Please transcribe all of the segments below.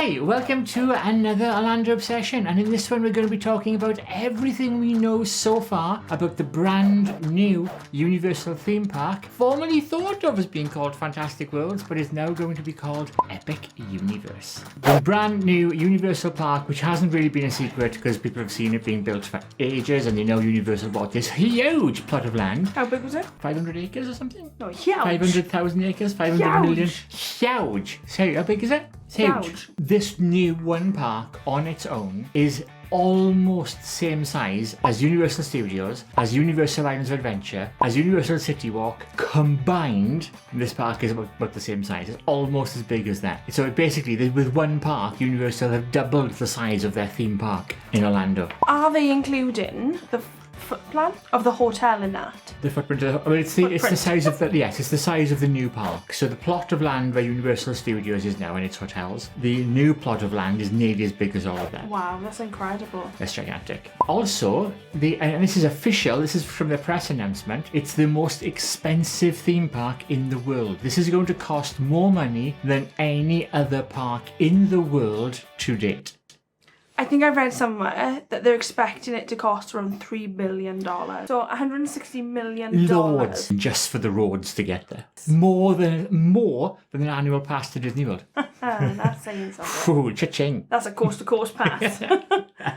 Hi, welcome to another Orlando Obsession, and in this one we're going to be talking about everything we know so far about the brand new Universal theme park, formerly thought of as being called Fantastic Worlds, but is now going to be called Epic Universe. The brand new Universal park, which hasn't really been a secret because people have seen it being built for ages, and they know Universal bought this huge plot of land. How big was it? 500 acres or something? No, huge. 500,000 acres? 500 million? Huge. So how big is it? Huge. This new one park on its own is almost the same size as Universal Studios, as Universal Islands of Adventure, as Universal City Walk combined. This park is about the same size. It's almost as big as that. So basically, with one park, Universal have doubled the size of their theme park in Orlando. Are they including the footprint of the hotel in that? The footprint of it's the size of it's the size of the new park. So the plot of land where Universal Studios is now and its hotels, the new plot of land is nearly as big as all of that. Wow, that's incredible. That's gigantic. Also, and this is official, this is from the press announcement, it's the most expensive theme park in the world. This is going to cost more money than any other park in the world to date. I think I read somewhere that they're expecting it to cost around $3 billion. So $160 million. Loads just for the roads to get there. More than an annual pass to Disney World. That's saying something. Ooh, cha-ching. That's a coast-to-coast pass.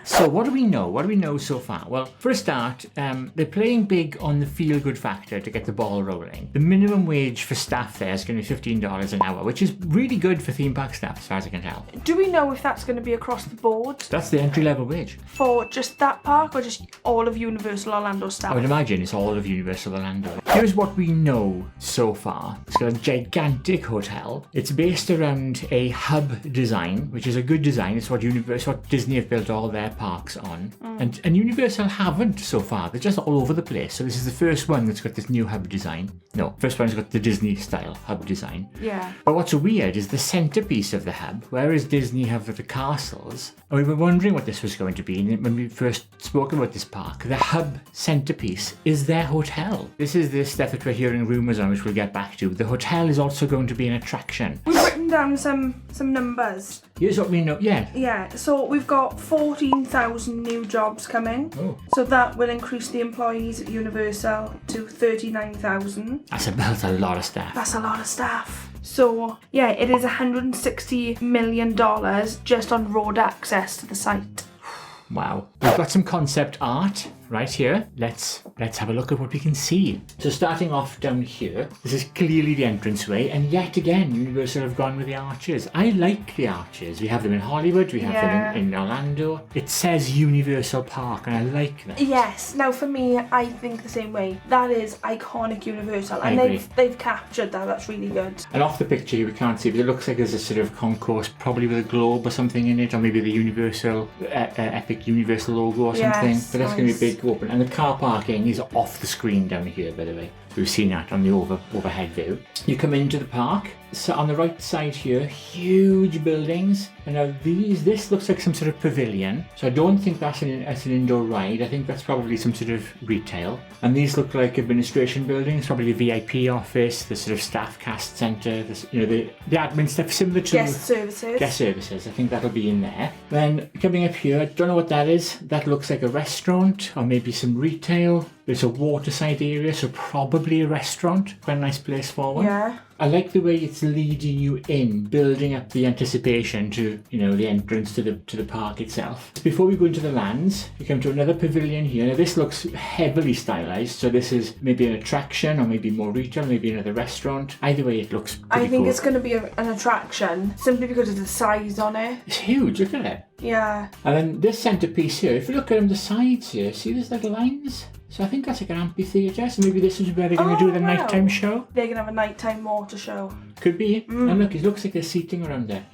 So what do we know? What do we know so far? Well, for a start, they're playing big on the feel-good factor to get the ball rolling. The minimum wage for staff there is going to be $15 an hour, which is really good for theme park staff, as far as I can tell. Do we know if that's going to be across the board? That's the entry-level wage. For just that park or just all of Universal Orlando staff? I would imagine it's all of Universal Orlando. Here's what we know so far. It's got a gigantic hotel. It's based around a hub design, which is a good design. It's what Disney have built all their parks on. And Universal haven't so far. They're just all over the place. So this is the first one that's got this new hub design. No, first one's got the Disney style hub design. Yeah. But what's weird is the centerpiece of the hub, whereas Disney have the castles, and we were wondering what this was going to be when we first spoke about this park. The hub centerpiece is their hotel. This is the stuff that we're hearing rumours on, which we'll get back to. The hotel is also going to be an attraction. We've written down some numbers. Here's what we know. Yeah, so we've got 14,000 new jobs coming. Oh. So that will increase the employees at Universal to 39,000. That's a lot of staff. That's a lot of staff. So, yeah, it is $160 million just on road access to the site. Wow. We've got some concept art right here. Let's have a look at what we can see. So starting off down here, this is clearly the entranceway, and yet again Universal have gone with the arches. I like the arches. We have them in Hollywood, we have them in Orlando. It says Universal Park, and I like that. Yes. Now for me, I think the same way. That is iconic Universal, and they've captured that. That's really good. And off the picture here we can't see, but it looks like there's a sort of concourse, probably with a globe or something in it, or maybe the Universal Epic Universal logo or something. Yes, but that's going to be big open, and the car parking is off the screen down here, by the way. We've seen that on the overhead view. You come into the park. So on the right side here, huge buildings. And now this looks like some sort of pavilion. So I don't think that's an indoor ride. I think that's probably some sort of retail. And these look like administration buildings, probably the VIP office, the sort of staff cast centre, the admin stuff similar to guest services. I think that'll be in there. Then coming up here, I don't know what that is. That looks like a restaurant or maybe some retail. There's a waterside area, so probably a restaurant. Quite a nice place for one. Yeah. I like the way it's leading you in, building up the anticipation to, the entrance to the park itself. Before we go into the lands, we come to another pavilion here. Now this looks heavily stylized, so this is maybe an attraction or maybe more retail, maybe another restaurant. Either way, it looks pretty I think cool. It's going to be an attraction simply because of the size on it. It's huge, look at it. Yeah. And then this centerpiece here, if you look at on the sides here, see there's little lines? So I think that's like an amphitheatre, so maybe this is where they're going to do the nighttime show. They're going to have a nighttime water show. Could be. And look, it looks like there's seating around there,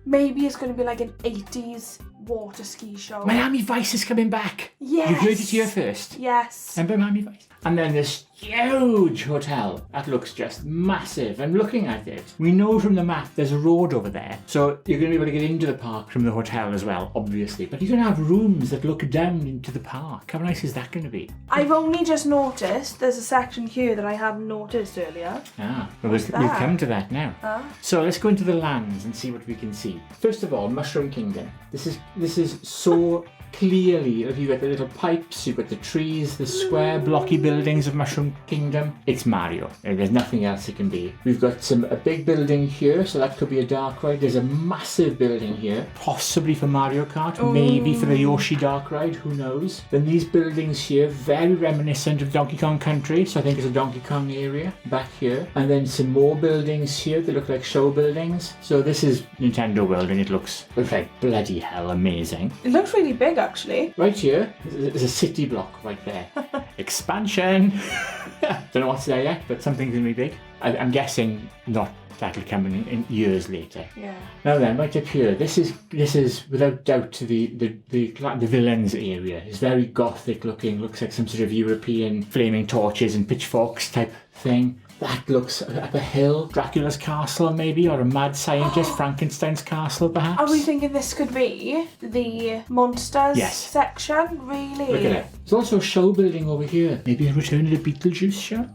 Maybe it's going to be like an 80s water ski show. Miami Vice is coming back. Yes. You heard it here first. Yes. Remember Miami Vice? And then there's huge hotel. That looks just massive. And looking at it, we know from the map there's a road over there. So you're going to be able to get into the park from the hotel as well, obviously. But you're going to have rooms that look down into the park. How nice is that going to be? I've only just noticed there's a section here that I hadn't noticed earlier. Well, we've come to that now. So let's go into the lands and see what we can see. First of all, Mushroom Kingdom. This is so clearly, you've got the little pipes, you've got the trees, the square blocky buildings of Mushroom Kingdom. It's Mario. There's nothing else it can be. We've got a big building here, so that could be a dark ride. There's a massive building here, possibly for Mario Kart, maybe for the Yoshi dark ride, who knows. Then these buildings here, very reminiscent of Donkey Kong Country, so I think it's a Donkey Kong area back here. And then some more buildings here that look like show buildings. So this is Nintendo World, and it looks like bloody hell amazing. It looks really big, actually. Right here, there's a city block right there. Expansion! Don't know what's there yet, but something's going to be big. I'm guessing not. That'll come in years later. Yeah. Now then, right up here, this is without doubt the villains area. It's very gothic looking. Looks like some sort of European flaming torches and pitchforks type thing. That looks up a hill. Dracula's castle, maybe, or a mad scientist, Frankenstein's castle, perhaps. Are we thinking this could be the monsters section? Really? Look at it. There's also a show building over here. Maybe a return of the Beetlejuice show.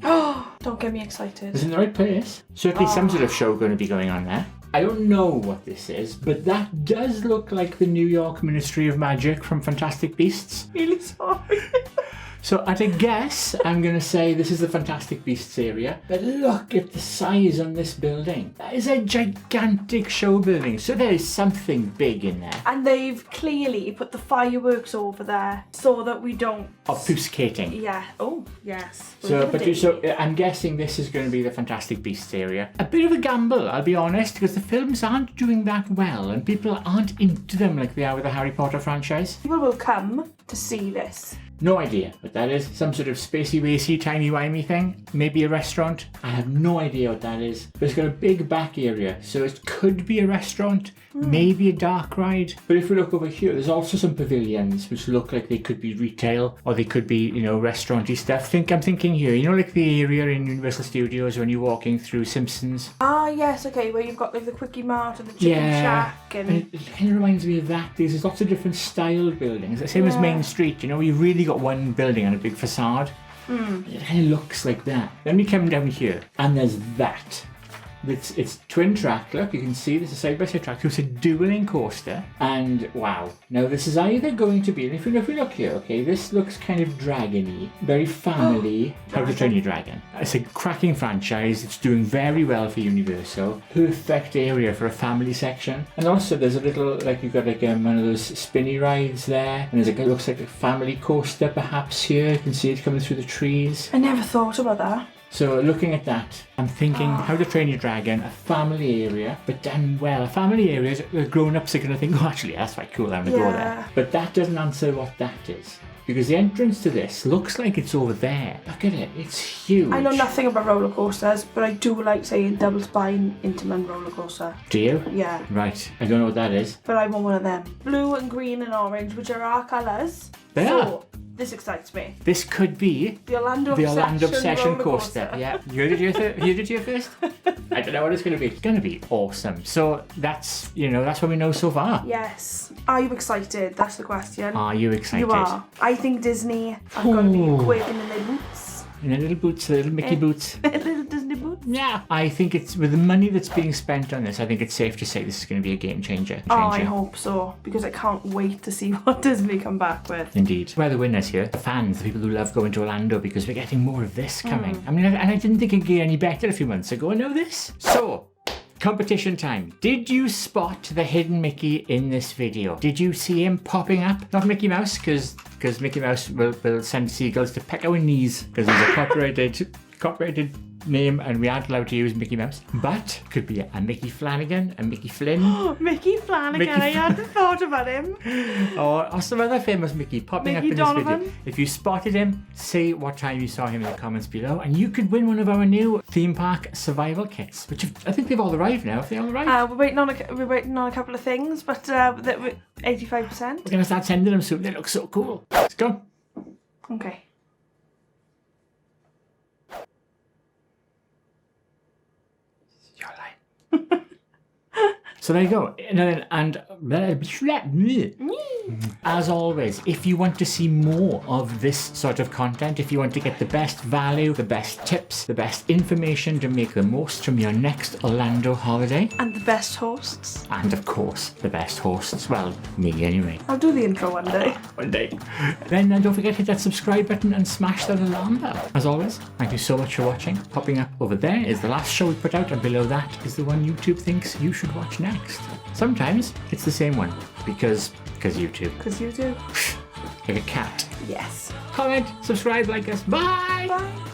Don't get me excited. It's in the right place. Certainly some sort of show going to be going on there. I don't know what this is, but that does look like the New York Ministry of Magic from Fantastic Beasts. Really sorry. So at a guess, I'm going to say this is the Fantastic Beasts area. But look at the size on this building. That is a gigantic show building. So there is something big in there. And they've clearly put the fireworks over there so that we don't... Obfuscating. Yeah. Oh, yes. So I'm guessing this is going to be the Fantastic Beasts area. A bit of a gamble, I'll be honest, because the films aren't doing that well and people aren't into them like they are with the Harry Potter franchise. People will come to see this. No idea what that is. Some sort of spacey-wacy, timey-wimey thing. Maybe a restaurant. I have no idea what that is. But it's got a big back area, so it could be a restaurant, maybe a dark ride. But if we look over here, there's also some pavilions which look like they could be retail or they could be, restaurant-y stuff. I'm thinking here, like the area in Universal Studios when you're walking through Simpsons. Ah, yes, okay, where you've got like the Quickie Mart and the Chicken Shack. And it kind of reminds me of that. There's lots of different styled buildings. The same as Main Street, you've really got one building and a big facade. It kind of looks like that. Then we come down here and there's that. It's twin track. Look, you can see this is side-by-side track. So it's a dueling coaster. And wow. Now this is either going to be, and if we look here, okay, this looks kind of dragon-y, very family. How to Train Your Dragon. It's a cracking franchise. It's doing very well for Universal. Perfect area for a family section. And also there's a little, you've got one of those spinny rides there. And it looks like a family coaster perhaps here. You can see it coming through the trees. I never thought about that. So looking at that, I'm thinking How to Train Your Dragon, a family area, but done well. A family area, the grown-ups are going to think, oh, actually, that's quite cool, I'm going to go there. But that doesn't answer what that is. Because the entrance to this looks like it's over there. Look at it, it's huge. I know nothing about roller coasters, but I do like saying double spine Intamin roller coaster. Do you? Yeah. Right, I don't know what that is. But I want one of them. Blue and green and orange, which are our colours. They are. This excites me. This could be the Orlando Obsession coaster. Yeah, you heard it here first. I don't know what it's going to be. It's going to be awesome. So that's what we know so far. Yes. Are you excited? That's the question. Are you excited? You are. I think Disney are going to be quaking in their boots. In their little boots, the little Mickey boots. Little Disney boots. Yeah. I think it's, with the money that's being spent on this, I think it's safe to say this is going to be a game changer. Oh, I hope so. Because I can't wait to see what Disney come back with. Indeed. We're the winners here. The fans, the people who love going to Orlando, because we're getting more of this coming. I mean, and I didn't think it'd get any better a few months ago. I know this. So, competition time. Did you spot the hidden Mickey in this video? Did you see him popping up? Not Mickey Mouse, because Mickey Mouse will send seagulls to peck our knees because he's a copyrighted name and we aren't allowed to use Mickey Mouse. But could be a Mickey Flanagan, a Mickey Flynn. Mickey Flanagan, I hadn't thought about him. Or some other famous Mickey popping up in this video. If you spotted him, say what time you saw him in the comments below and you could win one of our new theme park survival kits, which I think they've all arrived now. Have they all arrived? We're waiting on a couple of things, but 85%. We're going to start sending them soon. They look so cool. Let's go. Okay. So there you go. And as always, if you want to see more of this sort of content, if you want to get the best value, the best tips, the best information to make the most from your next Orlando holiday, And the best hosts. and of course, the best hosts, well, me anyway, I'll do the intro one day. one day, then don't forget to hit that subscribe button and smash that alarm bell. As always, thank you so much for watching. Popping up over there is the last show we put out, and below that is the one YouTube thinks you should watch next. Sometimes it's the same one, because YouTube. Because you do. Like a cat. Yes. Comment, subscribe, like us. Bye! Bye.